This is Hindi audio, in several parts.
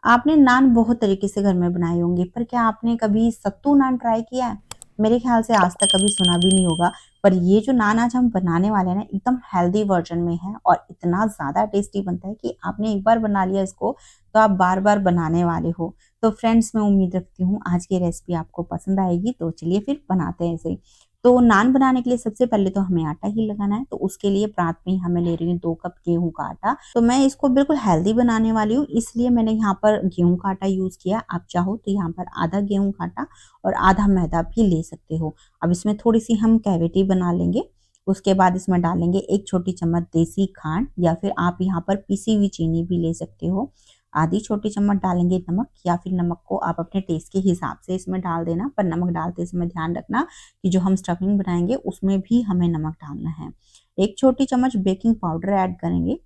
आपने नान बहुत तरीके से घर में बनाए होंगे, पर क्या आपने कभी सत्तू नान ट्राई किया है? मेरे ख्याल से आज तक कभी सुना भी नहीं होगा। पर ये जो नान आज हम बनाने वाले हैं ना, एकदम हेल्दी वर्जन में है और इतना ज़्यादा टेस्टी बनता है कि आपने एक बार बना लिया इसको, तो आप बार-बार बनाने वाले हो। तो फ्रेंड्स, मैं उम्मीद रखती हूँ आज की रेसिपी आपको पसंद आएगी, तो चलिए फिर बनाते हैं इसे। तो नान बनाने के लिए सबसे पहले तो हमें आटा ही लगाना है, तो उसके लिए परात में हमें ले रही हूँ 2 कप गेहूँ का आटा। तो मैं इसको बिल्कुल हेल्दी बनाने वाली हूँ, इसलिए मैंने यहाँ पर गेहूँ का आटा यूज़ किया। आप चाहो तो यहाँ पर आधा गेहूँ का आटा और आधा मैदा भी ले सकते हो। अब इसमें थोड़ी-सी हम कैविटी बना लेंगे। उसके बाद इसमें डालेंगे 1 छोटी चम्मच देसी खांड, या फिर आप यहाँ पर पिसी हुई चीनी भी ले सकते हो। आधी छोटी चम्मच डालेंगे नमक, या फिर नमक को आप अपने टेस्ट के हिसाब से इसमें डाल देना, पर नमक डालते समय ध्यान रखना कि जो हम स्टफिंग बनाएंगे उसमें भी हमें नमक डालना है। 1 छोटी चम्मच बेकिंग पाउडर ऐड करेंगे,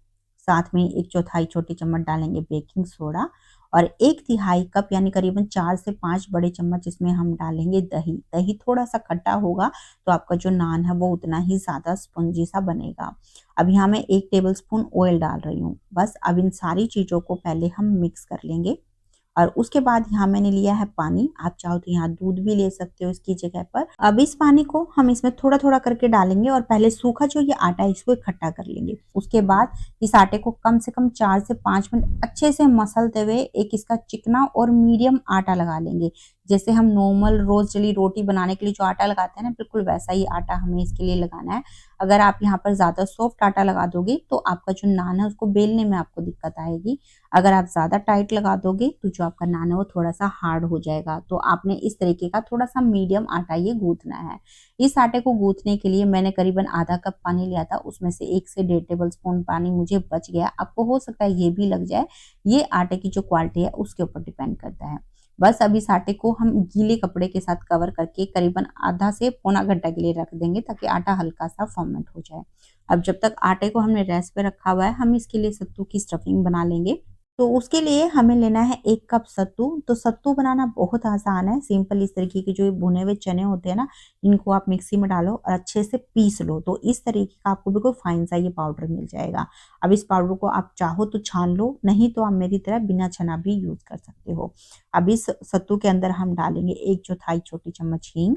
साथ में 1/4 छोटी चम्मच डालेंगे बेकिंग सोडा, और 1 तिहाई कप यानी करीबन 4 से 5 बड़े चम्मच इसमें हम डालेंगे दही। दही थोड़ा-सा खट्टा होगा, तो आपका जो नान है वो उतना ही ज़्यादा स्पंजी सा बनेगा। अब यहाँ मैं 1 टेबलस्पून ऑयल डाल रही हूँ। बस अब इन सारी चीज़ों को पहले हम मिक्स कर लेंगे, और उसके बाद यहाँ मैंने लिया है पानी। आप चाहो तो यहाँ दूध भी ले सकते हो इसकी जगह पर। अब इस पानी को हम इसमें थोड़ा-थोड़ा करके डालेंगे, और पहले सूखा जो ये आटा है इसको इकट्ठा कर लेंगे। उसके बाद इस आटे को कम से कम 4 से 5 मिनट अच्छे से मसलते हुए एक इसका चिकना और मीडियम आटा लगा लेंगे। जैसे हम नॉर्मल रोज़ डेली रोटी बनाने के लिए जो आटा लगाते हैं ना, बिल्कुल वैसा ही आटा हमें इसके लिए लगाना है। अगर आप यहाँ पर ज़्यादा सॉफ्ट आटा लगा दोगे तो आपका जो नान है उसको बेलने में आपको दिक्कत आएगी। अगर आप ज़्यादा टाइट लगा दोगे तो जो आपका नान है वो थोड़ा-सा हार्ड हो जाएगा। तो आपने इस तरीके का थोड़ा-सा मीडियम आटा ये गूँथना है। इस आटे को गूँथने के लिए मैंने करीबन आधा कप पानी लिया था, उसमें से 1 से 1.5 टेबलस्पून पानी मुझे बच गया। आपको हो सकता है ये भी लग जाए, ये आटे की जो क्वालिटी है उसके ऊपर डिपेंड करता है। बस अब इस आटे को हम गीले कपड़े के साथ कवर करके करीबन आधा से पौना घंटा के लिए रख देंगे, ताकि आटा हल्का-सा फर्मेंट हो जाए। अब जब तक आटे को हमने रेस्ट पे रखा हुआ है, हम इसके लिए सत्तू की स्टफिंग बना लेंगे। तो उसके लिए हमें लेना है 1 कप सत्तू। तो सत्तू बनाना बहुत आसान है, सिंपल। इस तरीके के जो ये भुने हुए चने होते हैं ना, इनको आप मिक्सी में डालो और अच्छे से पीस लो, तो इस तरीके का आपको बिल्कुल फाइन सा ये पाउडर मिल जाएगा। अब इस पाउडर को आप चाहो तो छान लो, नहीं तो आप मेरी तरह बिना छना भी यूज़ कर सकते हो। अब इस सत्तू के अंदर हम डालेंगे 1/4 छोटी चम्मच हींग,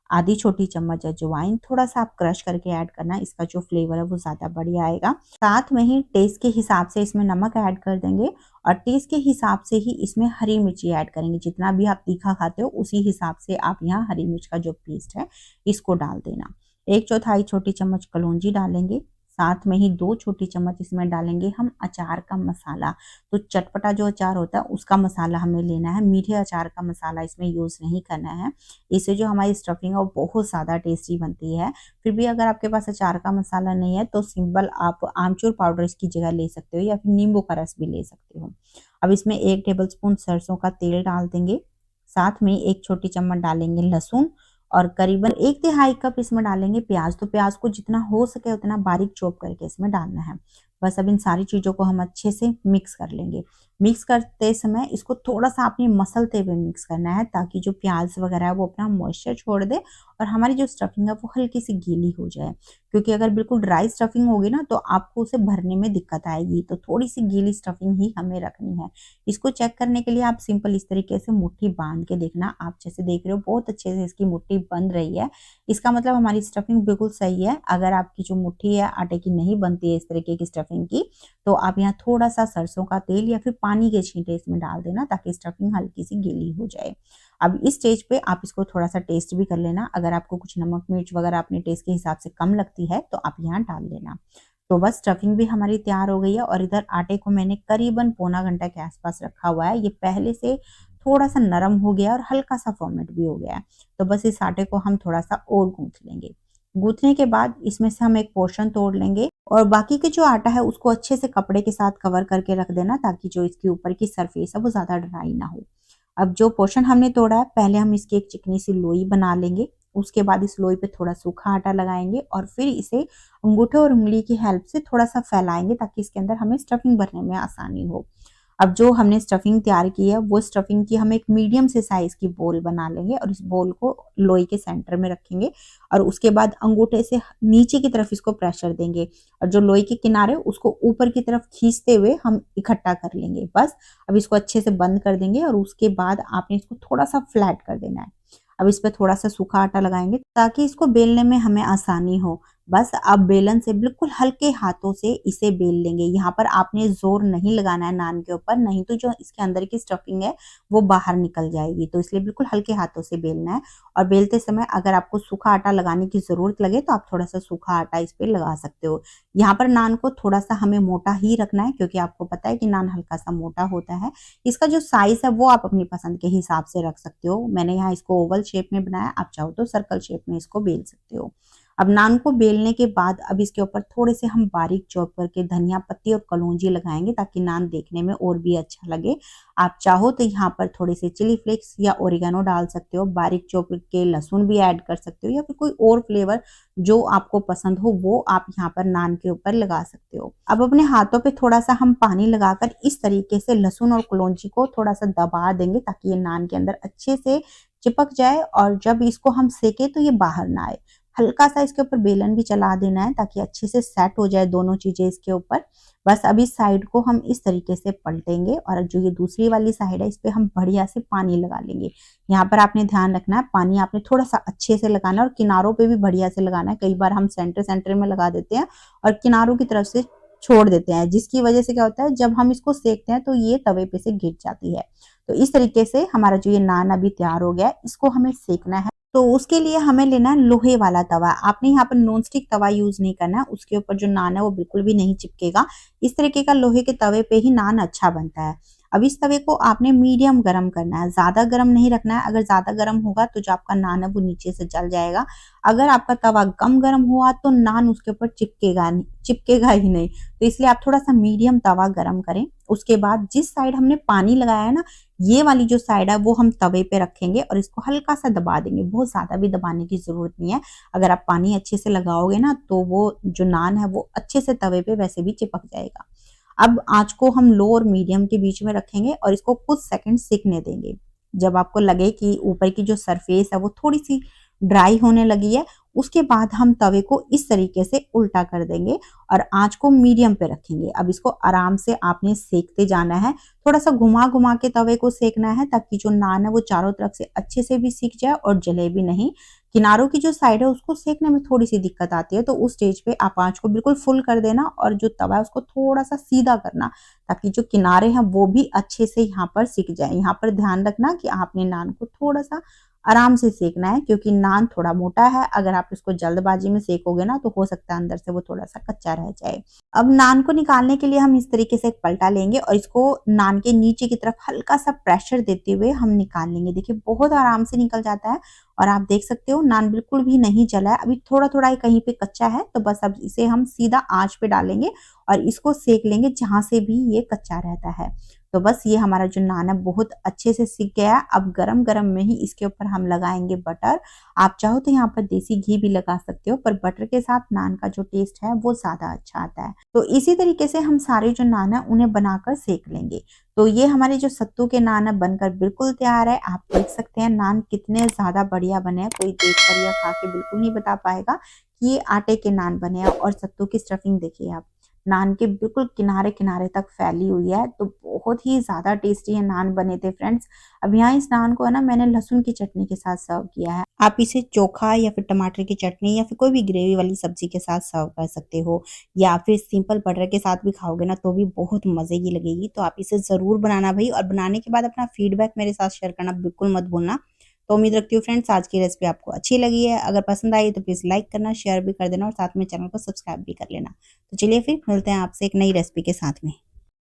आधी छोटी चम्मच अजवाइन, थोड़ा-सा आप क्रश करके ऐड करना, इसका जो फ्लेवर है वो ज़्यादा बढ़िया आएगा। साथ में ही टेस्ट के हिसाब से इसमें नमक ऐड कर देंगे, और टेस्ट के हिसाब से ही इसमें हरी मिर्ची ऐड करेंगे। जितना भी आप तीखा खाते हो उसी हिसाब से आप यहाँ हरी मिर्च का जो पेस्ट है इसको डाल देना। 1/4 छोटी चम्मच कलौंजी डालेंगे, साथ में ही 2 छोटी चम्मच इसमें डालेंगे हम अचार का मसाला। तो चटपटा जो अचार होता है उसका मसाला हमें लेना है, मीठे अचार का मसाला इसमें यूज़ नहीं करना है। इससे जो हमारी स्टफिंग है वो बहुत ज़्यादा टेस्टी बनती है। फिर भी अगर आपके पास अचार का मसाला नहीं है तो सिंपल आप आमचूर पाउडर इसकी जगह ले सकते हो, या फिर नींबू का रस भी ले सकते हो। अब इसमें 1 टेबलस्पून सरसों का तेल डाल देंगे, साथ में 1 छोटी चम्मच डालेंगे लहसुन, और करीबन 1 तिहाई कप इसमें डालेंगे प्याज। तो प्याज को जितना हो सके उतना बारीक चॉप करके इसमें डालना है। बस अब इन सारी चीज़ों को हम अच्छे से मिक्स कर लेंगे। मिक्स करते समय इसको थोड़ा-सा आपने मसलते हुए मिक्स करना है, ताकि जो प्याज़ वगैरह है वो अपना मॉइस्चर छोड़ दे और हमारी जो स्टफिंग है वो हल्की-सी गीली हो जाए। क्योंकि अगर बिल्कुल ड्राई स्टफिंग होगी ना तो आपको उसे भरने में दिक्कत आएगी, तो थोड़ी-सी गीली स्टफिंग ही हमें रखनी है। इसको चेक करने के लिए आप सिंपल इस तरीके से मुट्ठी बाँध के देखना। आप जैसे देख रहे हो बहुत अच्छे से इसकी मुट्ठी बंध रही है। इसका मतलब हमारी स्टफिंग बिल्कुल सही है। अगर आपकी जो मुट्ठी है आटे की नहीं बनती है इस तरीके की स्टफिंग की, तो आप यहाँ थोड़ा-सा सरसों का तेल या फिर पानी के छींटे इसमें डाल देना, ताकि स्टफिंग हल्की-सी गीली हो जाए। अब इस स्टेज पे आप इसको थोड़ा-सा टेस्ट भी कर लेना। अगर आपको कुछ नमक मिर्च वगैरह अपने टेस्ट के हिसाब से कम लगती है तो आप यहाँ डाल लेना। तो बस स्टफिंग भी हमारी तैयार हो गई है, और इधर आटे को मैंने करीबन पौना घंटा के आसपास रखा हुआ है। ये पहले से थोड़ा-सा नरम हो गया और हल्का-सा फर्मेंट भी हो गया है। तो बस इस आटे को हम थोड़ा-सा और गूँथ लेंगे। गूँथने के बाद इसमें से हम एक पोर्शन तोड़ लेंगे, और बाकी के जो आटा है उसको अच्छे से कपड़े के साथ कवर करके रख देना, ताकि जो इसके ऊपर की सरफेस है वो ज़्यादा ड्राई ना हो। अब जो पोर्शन हमने तोड़ा है, पहले हम इसकी एक चिकनी सी लोई बना लेंगे। उसके बाद इस लोई पे थोड़ा सूखा आटा लगाएँगे, और फिर इसे अंगूठे और उँगली की हेल्प से थोड़ा-सा फैलाएँगे, ताकि इसके अंदर हमें स्टफिंग भरने में आसानी हो। अब जो हमने स्टफिंग तैयार की है वो स्टफिंग की हम एक मीडियम से साइज की बोल बना लेंगे और इस बोल को लोई के सेंटर में रखेंगे और उसके बाद अंगूठे से नीचे की तरफ इसको प्रेशर देंगे और जो लोई के किनारे उसको ऊपर की तरफ खींचते हुए हम इकट्ठा कर लेंगे। बस अब इसको अच्छे से बंद कर देंगे और उसके बाद आपने इसको थोड़ा सा फ्लैट कर देना है। अब इस पे थोड़ा सा सूखा आटा लगाएंगे ताकि इसको बेलने में हमें आसानी हो। बस अब बेलन से बिल्कुल हल्के हाथों से इसे बेल लेंगे। यहाँ पर आपने जोर नहीं लगाना है नान के ऊपर, नहीं तो जो इसके अंदर की स्टफिंग है वो बाहर निकल जाएगी। तो इसलिए बिल्कुल हल्के हाथों से बेलना है और बेलते समय अगर आपको सूखा आटा लगाने की जरूरत लगे तो आप थोड़ा सा सूखा आटा इस पे लगा सकते हो। यहाँ पर नान को थोड़ा सा हमें मोटा ही रखना है क्योंकि आपको पता है कि नान हल्का सा मोटा होता है। इसका जो साइज है वो आप अपनी पसंद के हिसाब से रख सकते हो। मैंने यहाँ इसको ओवल शेप में बनाया, आप चाहो तो सर्कल शेप में इसको बेल सकते हो। अब नान को बेलने के बाद अब इसके ऊपर थोड़े से हम बारीक चॉप करके धनिया पत्ती और कलौंजी लगाएंगे ताकि नान देखने में और भी अच्छा लगे। आप चाहो तो यहाँ पर थोड़े से चिली फ्लेक्स या ओरिगेनो डाल सकते हो, बारीक चॉप के लहसुन भी ऐड कर सकते हो या फिर कोई और फ्लेवर जो आपको पसंद हो वो आप यहाँ पर नान के ऊपर लगा सकते हो। अब अपने हाथों पे थोड़ा सा हम पानी लगाकर इस तरीके से लहसुन और कलौंजी को थोड़ा सा दबा देंगे ताकि ये नान के अंदर अच्छे से चिपक जाए और जब इसको हम सेके तो ये बाहर ना आए। हल्का सा इसके ऊपर बेलन भी चला देना है ताकि अच्छे से सेट हो जाए दोनों चीजें इसके ऊपर। बस अब इस साइड को हम इस तरीके से पलटेंगे और जो ये दूसरी वाली साइड है इस पे हम बढ़िया से पानी लगा लेंगे। यहाँ पर आपने ध्यान रखना है पानी आपने थोड़ा सा अच्छे से लगाना है और किनारों पे भी बढ़िया से लगाना है। कई बार हम सेंटर में लगा देते हैं और किनारों की तरफ से छोड़ देते हैं, जिसकी वजह से क्या होता है जब हम इसको सेकते हैं तो ये तवे पे से गिर जाती है। तो इस तरीके से हमारा जो ये नान अभी तैयार हो गया है इसको हमें सेकना है। तो उसके लिए हमें लेना है लोहे वाला तवा। आपने यहाँ पर नॉन स्टिक तवा यूज नहीं करना है, उसके ऊपर जो नान है वो बिल्कुल भी नहीं चिपकेगा। इस तरीके का लोहे के तवे पे ही नान अच्छा बनता है। अब इस तवे को आपने मीडियम गरम करना है, ज्यादा गरम नहीं रखना है। अगर ज्यादा गरम होगा तो जो आपका नान है वो नीचे से जल जाएगा। अगर आपका तवा कम गरम हुआ तो नान उसके ऊपर चिपकेगा ही नहीं। तो इसलिए आप थोड़ा सा मीडियम तवा गरम करें। उसके बाद जिस साइड हमने पानी लगाया है ना, ये वाली जो साइड है वो हम तवे पे रखेंगे और इसको हल्का सा दबा देंगे, बहुत ज्यादा भी दबाने की जरूरत नहीं है। अगर आप पानी अच्छे से लगाओगे ना तो वो जो नान है वो अच्छे से तवे पे वैसे भी चिपक जाएगा। अब आंच को हम लो और मीडियम के बीच में रखेंगे और इसको कुछ सेकंड सिकने देंगे। जब आपको लगे कि ऊपर की जो सरफेस है वो थोड़ी सी ड्राई होने लगी है, उसके बाद हम तवे को इस तरीके से उल्टा कर देंगे और आंच को मीडियम पे रखेंगे। अब इसको आराम से आपने सेकते जाना है, थोड़ा सा घुमा घुमा के तवे को सेकना है ताकि जो नान है वो चारों तरफ से अच्छे से भी सीख जाए और जले भी नहीं। किनारों की जो साइड है उसको सेकने में थोड़ी सी दिक्कत आती है, तो उस स्टेज पे आप आंच को बिल्कुल फुल कर देना और जो तवा है उसको थोड़ा सा सीधा करना ताकि जो किनारे हैं वो भी अच्छे से यहाँ पर सिक जाए। यहाँ पर ध्यान रखना कि आपने नान को थोड़ा सा आराम से सेकना है क्योंकि नान थोड़ा मोटा है। अगर आप इसको जल्दबाजी में सेकोगे ना तो हो सकता है अंदर से वो थोड़ा सा कच्चा रह जाए। अब नान को निकालने के लिए हम इस तरीके से एक पलटा लेंगे और इसको नान के नीचे की तरफ हल्का सा प्रेशर देते हुए हम निकाल लेंगे। देखिए बहुत आराम से निकल जाता है और आप देख सकते हो नान बिल्कुल भी नहीं जला है, अभी थोड़ा थोड़ा कहीं पे कच्चा है। तो बस अब इसे हम सीधा आंच पे डालेंगे और इसको सेक लेंगे जहां से भी ये कच्चा रहता है। तो बस ये हमारा जो नान है बहुत अच्छे से सिक गया है। अब गरम गरम में ही इसके ऊपर हम लगाएंगे बटर। आप चाहो तो यहाँ पर देसी घी भी लगा सकते हो, पर बटर के साथ नान का जो टेस्ट है वो ज्यादा अच्छा आता है। तो इसी तरीके से हम सारे जो नान है उन्हें बनाकर सेक लेंगे। तो ये हमारे जो सत्तू के नान है बनकर बिल्कुल तैयार है। आप देख सकते हैं नान कितने ज्यादा बढ़िया बने हैं, कोई देखकर या खा के बिल्कुल नहीं बता पाएगा कि ये आटे के नान बने हैं। और सत्तू की स्टफिंग देखिए आप, नान के बिल्कुल किनारे किनारे तक फैली हुई है। तो बहुत ही ज्यादा टेस्टी ये नान बने थे फ्रेंड्स। अब यहाँ इस नान को है ना मैंने लहसुन की चटनी के साथ सर्व किया है। आप इसे चोखा या फिर टमाटर की चटनी या फिर कोई भी ग्रेवी वाली सब्जी के साथ सर्व कर सकते हो, या फिर सिंपल बटर के साथ भी खाओगे ना तो भी बहुत मजे की लगेगी। तो आप इसे जरूर बनाना भाई, और बनाने के बाद अपना फीडबैक मेरे साथ शेयर करना बिल्कुल मत भूलना। तो उम्मीद रखती हूँ फ्रेंड्स आज की रेसिपी आपको अच्छी लगी है। अगर पसंद आई तो प्लीज लाइक करना, शेयर भी कर देना और साथ में चैनल को सब्सक्राइब भी कर लेना। तो चलिए फिर मिलते हैं आपसे एक नई रेसिपी के साथ में।